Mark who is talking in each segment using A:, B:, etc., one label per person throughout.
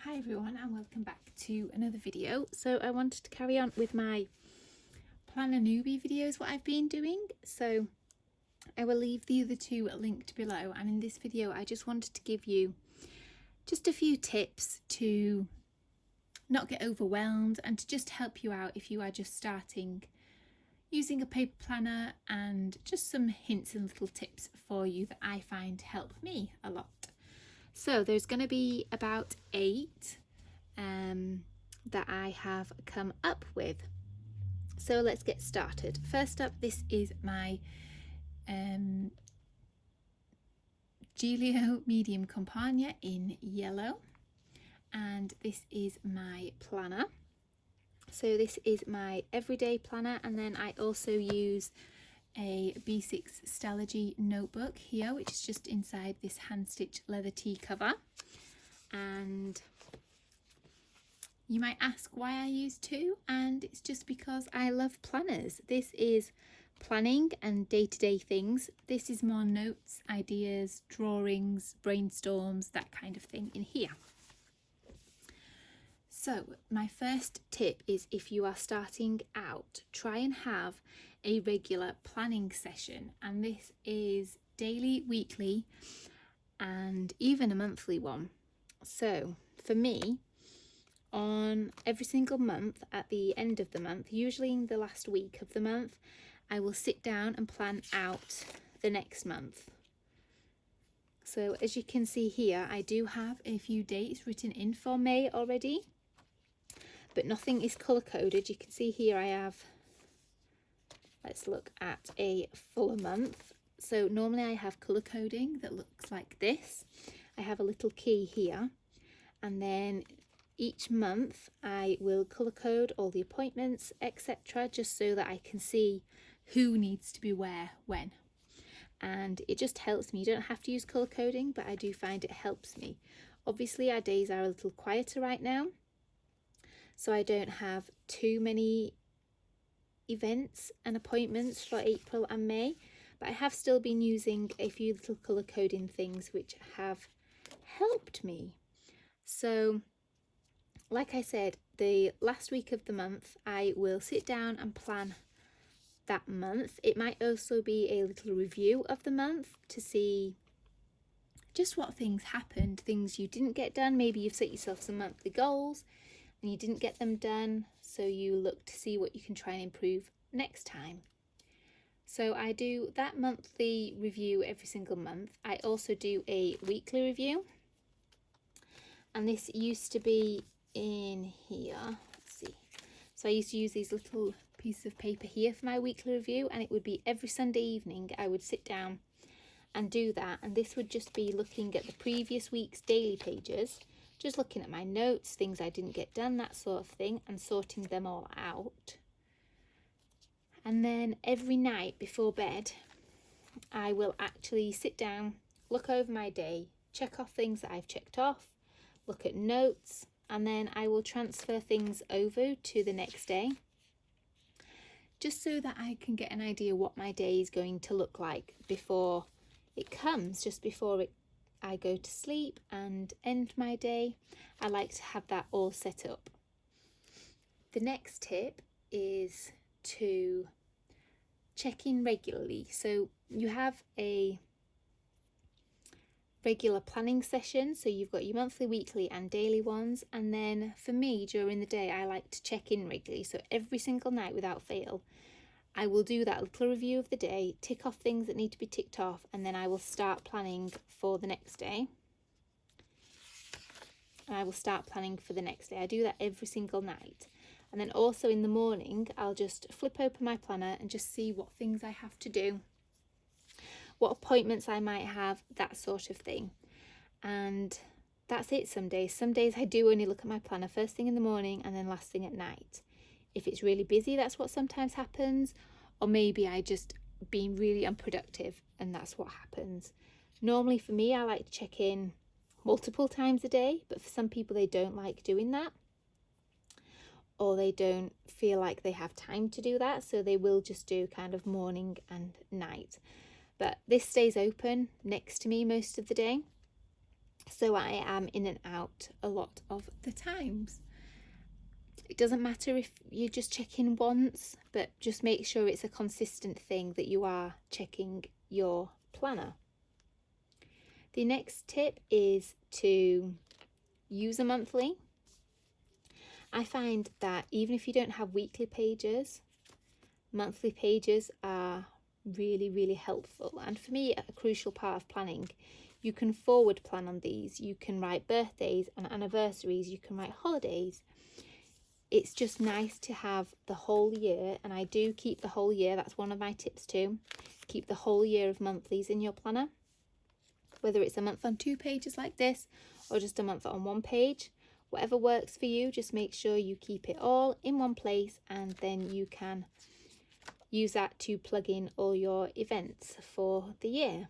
A: Hi everyone and welcome back to another video. So I wanted to carry on with my Planner Newbie videos, what I've been doing. So I will leave the other two linked below, and in this video I just wanted to give you just a few tips to not get overwhelmed and to just help you out if you are just starting using a paper planner, and just some hints and little tips for you that I find help me a lot. So there's going to be about 8 that I have come up with. So let's get started. First up, this is my Giglio Medium Campagna in yellow, and this is my planner. So this is my everyday planner, and then I also use a B6 Stella-G notebook here, which is just inside this hand-stitched leather tea cover. And you might ask why I use 2, and it's just because I love planners. This is planning and day-to-day things. This is more notes, ideas, drawings, brainstorms, that kind of thing in here. So my first tip is, if you are starting out, try and have a regular planning session, and this is daily, weekly, and even a monthly one. So for me, on every single month, at the end of the month, usually in the last week of the month, I will sit down and plan out the next month. So as you can see here, I do have a few dates written in for May already, but nothing is colour coded. You can see here I have, let's look at a fuller month. So normally I have colour coding that looks like this. I have a little key here, and then each month I will colour code all the appointments, etc., just so that I can see who needs to be where when. And it just helps me. You don't have to use colour coding, but I do find it helps me. Obviously our days are a little quieter right now, so I don't have too many events and appointments for April and May, but I have still been using a few little colour coding things which have helped me. So like I said, the last week of the month I will sit down and plan that month. It might also be a little review of the month to see just what things happened, things you didn't get done. Maybe you've set yourself some monthly goals and you didn't get them done, so you look to see what you can try and improve next time. So I do that monthly review every single month. I also do a weekly review, and this used to be in here. Let's see. So I used to use these little pieces of paper here for my weekly review, and it would be every Sunday evening I would sit down and do that, and this would just be looking at the previous week's daily pages, just looking at my notes, things I didn't get done, that sort of thing, and sorting them all out. And then every night before bed I will actually sit down, look over my day, check off things that I've checked off, look at notes, and then I will transfer things over to the next day, just so that I can get an idea what my day is going to look like before it comes, just before I go to sleep and end my day. I like to have that all set up. The next tip is to check in regularly. So you have a regular planning session, so you've got your monthly, weekly and daily ones, and then for me during the day I like to check in regularly. So every single night without fail I will do that little review of the day, tick off things that need to be ticked off, and then I will start planning for the next day. And I will start planning for the next day. I do that every single night. And then also in the morning I'll just flip open my planner and just see what things I have to do, what appointments I might have, that sort of thing. And that's it some days. Some days I do only look at my planner first thing in the morning and then last thing at night. If it's really busy, that's what sometimes happens, or maybe I just been really unproductive and that's what happens. Normally for me, I like to check in multiple times a day, but for some people they don't like doing that, or they don't feel like they have time to do that, so they will just do kind of morning and night. But this stays open next to me most of the day, so I am in and out a lot of the times. It doesn't matter if you just check in once, but just make sure it's a consistent thing that you are checking your planner. The next tip is to use a monthly. I find that even if you don't have weekly pages, monthly pages are really, really helpful. And for me, a crucial part of planning. You can forward plan on these. You can write birthdays and anniversaries. You can write holidays. It's just nice to have the whole year, and I do keep the whole year. That's one of my tips too. Keep the whole year of monthlies in your planner, whether it's a month on 2 pages like this or just a month on 1 page. Whatever works for you, just make sure you keep it all in one place, and then you can use that to plug in all your events for the year.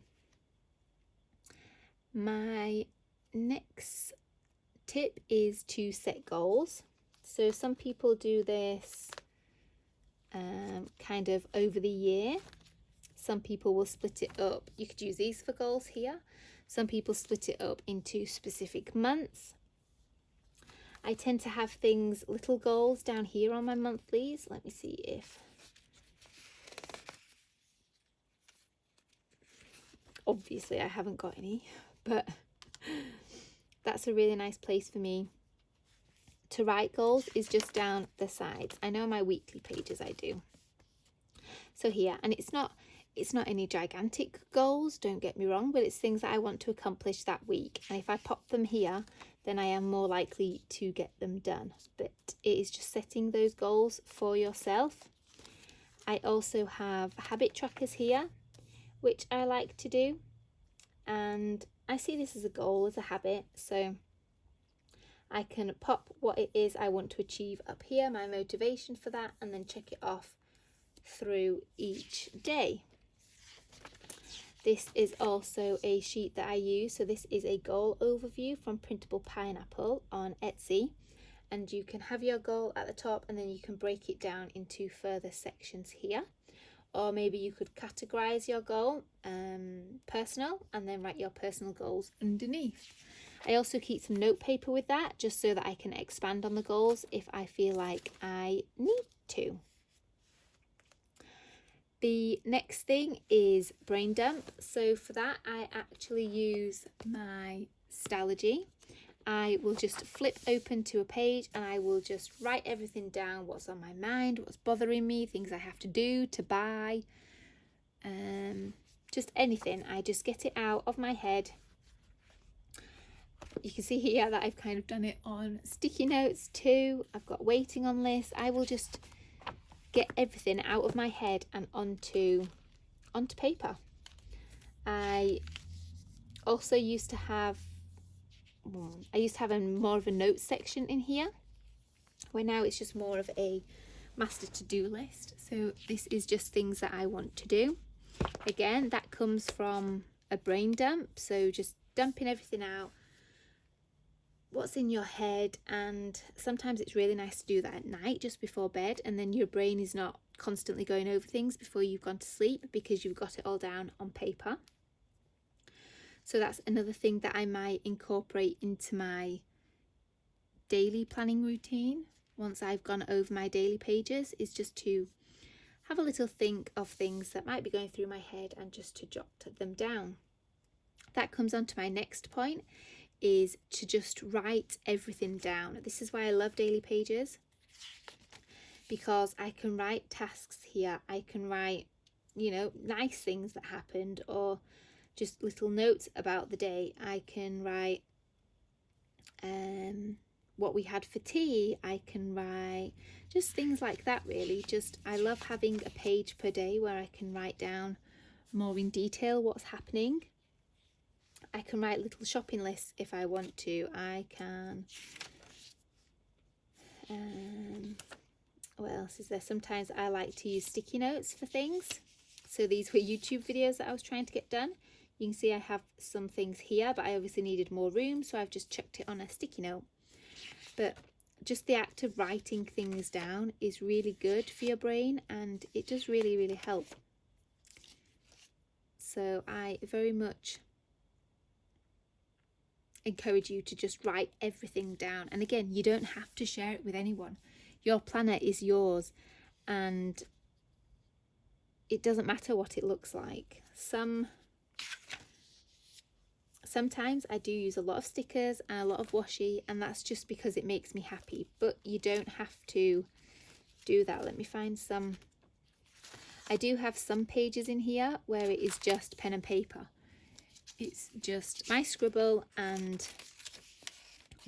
A: My next tip is to set goals. So some people do this kind of over the year. Some people will split it up. You could use these for goals here. Some people split it up into specific months. I tend to have things, little goals down here on my monthlies. Let me see if... Obviously I haven't got any, but that's a really nice place for me to write goals, is just down the sides. I know my weekly pages I do. So here, and it's not any gigantic goals, don't get me wrong, but it's things that I want to accomplish that week. And if I pop them here, then I am more likely to get them done. But it is just setting those goals for yourself. I also have habit trackers here, which I like to do. And I see this as a goal, as a habit. So I can pop what it is I want to achieve up here, my motivation for that, and then check it off through each day. This is also a sheet that I use. So this is a goal overview from Printable Pineapple on Etsy. And you can have your goal at the top, and then you can break it down into further sections here. Or maybe you could categorize your goal, personal, and then write your personal goals underneath. I also keep some note paper with that, just so that I can expand on the goals if I feel like I need to. The next thing is brain dump. So for that, I actually use my Stalogy. I will just flip open to a page and I will just write everything down, what's on my mind, what's bothering me, things I have to do, to buy, just anything. I just get it out of my head. You can see here that I've kind of done it on sticky notes too. I've got waiting on lists. I will just get everything out of my head and onto paper. I also used to have more of a notes section in here, where now it's just more of a master to-do list. So this is just things that I want to do. Again, that comes from a brain dump, so just dumping everything out, what's in your head. And sometimes it's really nice to do that at night, just before bed, and then your brain is not constantly going over things before you've gone to sleep, because you've got it all down on paper. So that's another thing that I might incorporate into my daily planning routine once I've gone over my daily pages, is just to have a little think of things that might be going through my head and just to jot them down. That comes on to my next point, is to just write everything down. This is why I love daily pages, because I can write tasks here. I can write, nice things that happened, or just little notes about the day. I can write what we had for tea. I can write just things like that, really. I love having a page per day where I can write down more in detail what's happening. I can write little shopping lists if I want to. I can, what else is there? Sometimes I like to use sticky notes for things. So these were YouTube videos that I was trying to get done. You can see I have some things here, but I obviously needed more room, so I've just chucked it on a sticky note. But just the act of writing things down is really good for your brain, and it does really, really help. So I very much encourage you to just write everything down. And again, you don't have to share it with anyone. Your planner is yours, and it doesn't matter what it looks like. Sometimes I do use a lot of stickers and a lot of washi, and that's just because it makes me happy, but you don't have to do that. Let me find some. I do have some pages in here where it is just pen and paper. It's just my scribble, and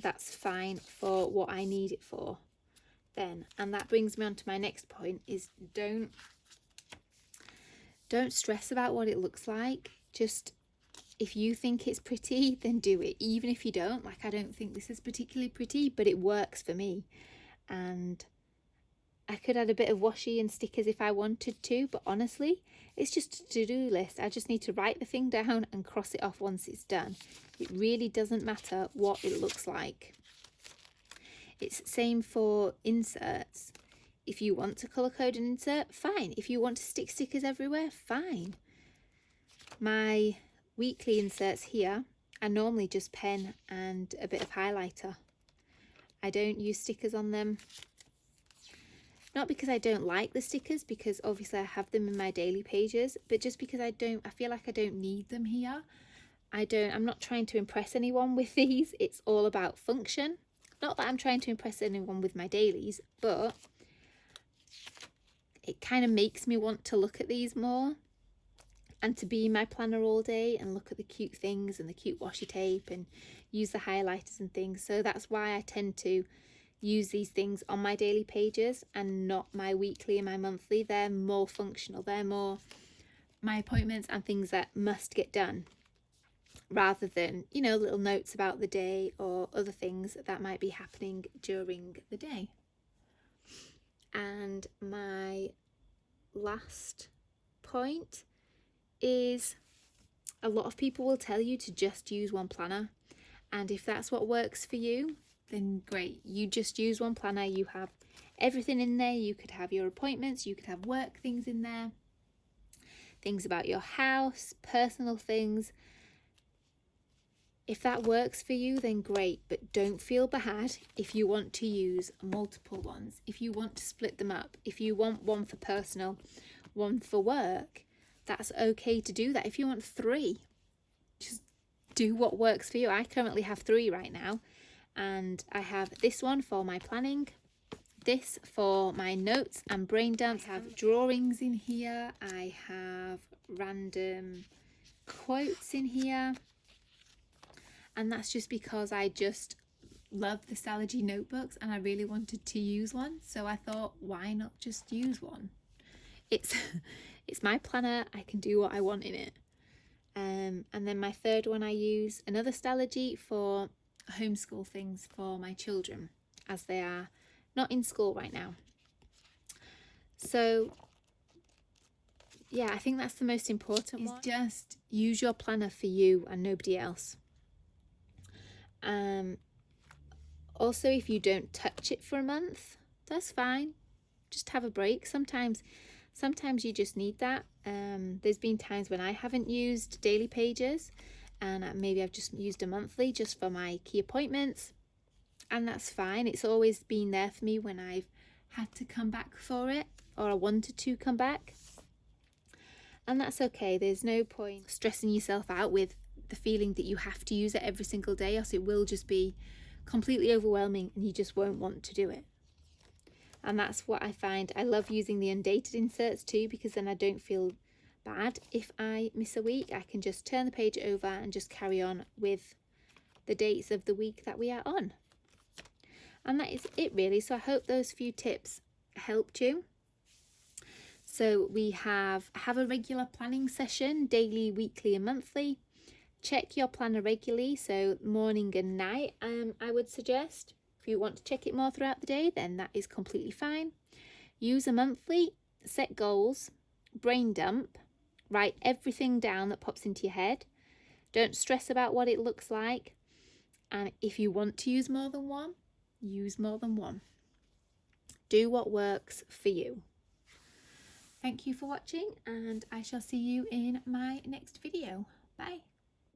A: that's fine for what I need it for then. And that brings me on to my next point, is don't stress about what it looks like. Just, if you think it's pretty, then do it. Even if you don't, like, I don't think this is particularly pretty, but it works for me. And I could add a bit of washi and stickers if I wanted to, but honestly, it's just a to-do list. I just need to write the thing down and cross it off once it's done. It really doesn't matter what it looks like. It's the same for inserts. If you want to colour code an insert, fine. If you want to stick stickers everywhere, fine. My weekly inserts here are normally just pen and a bit of highlighter. I don't use stickers on them. Not because I don't like the stickers, because obviously I have them in my daily pages, but just because I feel like I don't need them here. I'm not trying to impress anyone with these. It's all about function. Not that I'm trying to impress anyone with my dailies, but it kind of makes me want to look at these more and to be in my planner all day and look at the cute things and the cute washi tape and use the highlighters and things. So that's why I tend to use these things on my daily pages and not my weekly and my monthly. They're more functional. They're more my appointments and things that must get done, rather than, you know, little notes about the day or other things that might be happening during the day. And my last point is, a lot of people will tell you to just use one planner, and if that's what works for you, then great. You just use one planner. You have everything in there. You could have your appointments, you could have work things in there, things about your house, personal things. If that works for you, then great, but don't feel bad if you want to use multiple ones, if you want to split them up, if you want one for personal, one for work, that's okay to do that. If you want 3, just do what works for you. I currently have 3 right now, and I have this one for my planning, this for my notes and brain dumps. I have drawings in here, I have random quotes in here. And that's just because I just love the Stalogy notebooks and I really wanted to use one. So I thought, why not just use one? It's my planner. I can do what I want in it. And then my third one, I use another Stalogy for homeschool things for my children, as they are not in school right now. So yeah, I think that's the most important one. Just use your planner for you and nobody else. Also, if you don't touch it for a month, that's fine. Just have a break. Sometimes you just need that. There's been times when I haven't used daily pages, and maybe I've just used a monthly just for my key appointments, and that's fine. It's always been there for me when I've had to come back for it, or I wanted to come back, and that's okay. There's no point stressing yourself out with the feeling that you have to use it every single day, else it will just be completely overwhelming and you just won't want to do it. And that's what I find. I love using the undated inserts too, because then I don't feel bad if I miss a week. I can just turn the page over and just carry on with the dates of the week that we are on. And that is it really. So I hope those few tips helped you. So we have a regular planning session, daily, weekly and monthly. Check your planner regularly, so morning and night, I would suggest. If you want to check it more throughout the day, then that is completely fine. Use a monthly, set goals, brain dump, write everything down that pops into your head. Don't stress about what it looks like. And if you want to use more than one, use more than one. Do what works for you. Thank you for watching, and I shall see you in my next video. Bye.